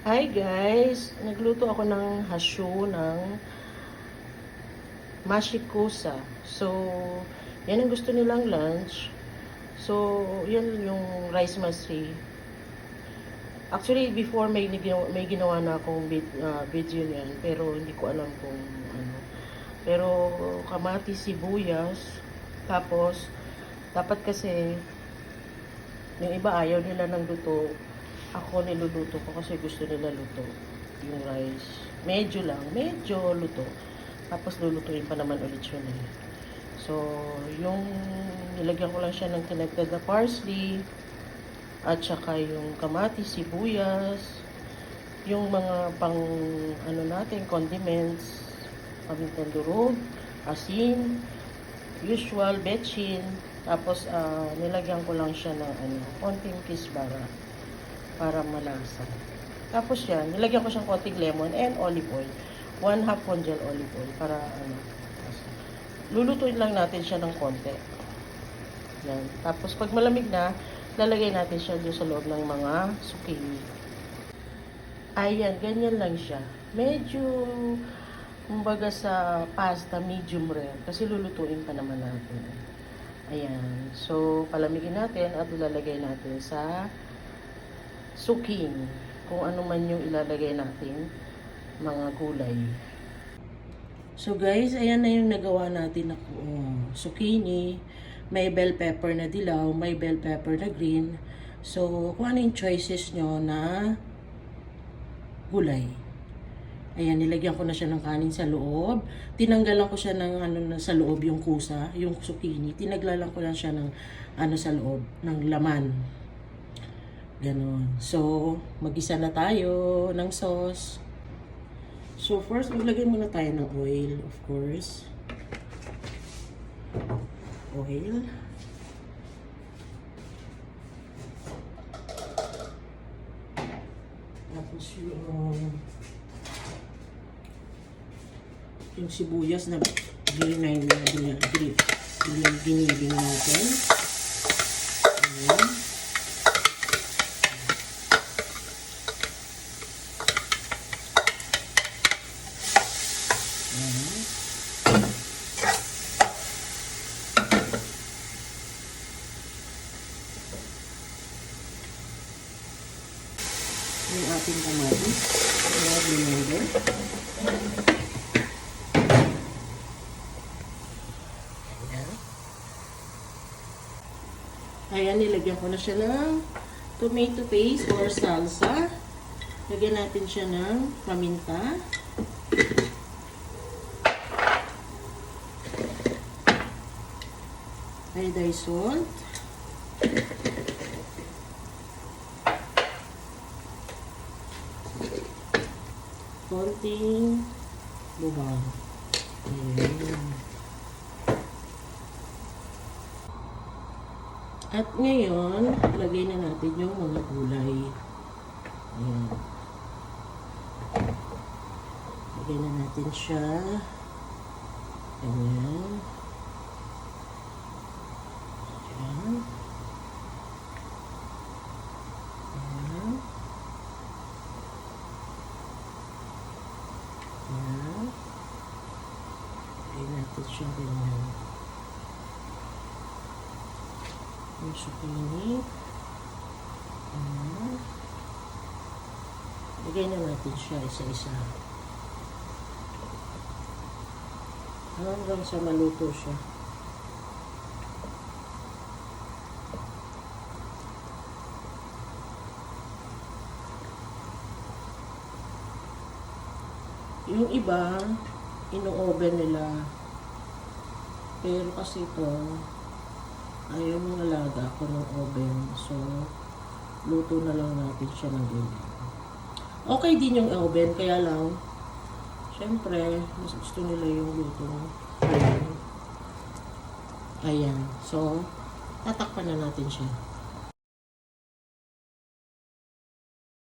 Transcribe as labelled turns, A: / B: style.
A: Hi guys! Nagluto ako ng hasyu ng mashikusa. So, yan ang gusto nilang lunch. So, yan yung rice masri. Actually, before may ginawa na akong video niyan, pero hindi ko alam kung ano. Pero kamatis, sibuyas, tapos dapat kasi yung iba ayaw nila ng luto. Ako niluluto ko kasi gusto nila luto yung rice. Medyo lang, medyo luto. Tapos lulutuin pa naman ulit yun eh. So, yung nilagyan ko lang siya ng connected na parsley at saka yung kamatis, sibuyas, yung mga pang ano natin, condiments, pamintang durog, asin, usual, betchin. Tapos nilagyan ko lang siya ng konting kisbara para malasa. Tapos yan, nilagyan ko siyang konting lemon and olive oil. 1/2 congeal olive oil para lulutuin lang natin siya ng konti. Yan. Tapos pag malamig na, lalagay natin siya doon sa loob ng mga zucchini. Ayan, ganyan lang siya. Medyo, kumbaga sa pasta, medium rare. Kasi lulutuin pa naman natin. Ayan. So, palamigin natin at ilalagay natin sa zucchini. Kung ano man yung ilalagay natin mga gulay. So guys, ayan na yung nagawa natin na zucchini. May bell pepper na dilaw, may bell pepper na green. So, kung ano yung choices nyo na gulay. Ayan, nilagyan ko na siya ng kanin sa loob. Tinanggalan ko siya ng sa loob yung kusa, yung zucchini. Tinaglalan ko lang siya ng sa loob, ng laman. Ganon. So, mag-isa na tayo ng sauce. So, first, maglagay muna tayo ng oil, of course. Oil. Tapos yung sibuyas na giniging natin. Ayan. Yung ating kamatis. Blender. Ayan, nilagyan ko na siya ng tomato paste or salsa. Lagyan natin siya ng paminta. Iodized salt. Konting bubang. Ayan. At ngayon, lagay na natin yung mga gulay. Ayan. Lagay na natin siya. Ayan. Ayan. Ayan. Ayan. Lagay natin siya ganyan. Yung zucchini. Ayan. Lagay na natin siya isa-isa. Hanggang sa maluto siya. Yung iba, ino-oven nila. Pero kasi ito, ayaw mong alaga ako ng oven. So, luto na lang natin siya ng ganyan. Okay din yung oven, kaya lang, syempre, mas gusto nila yung luto. Ayan. So, tatakpan na natin siya.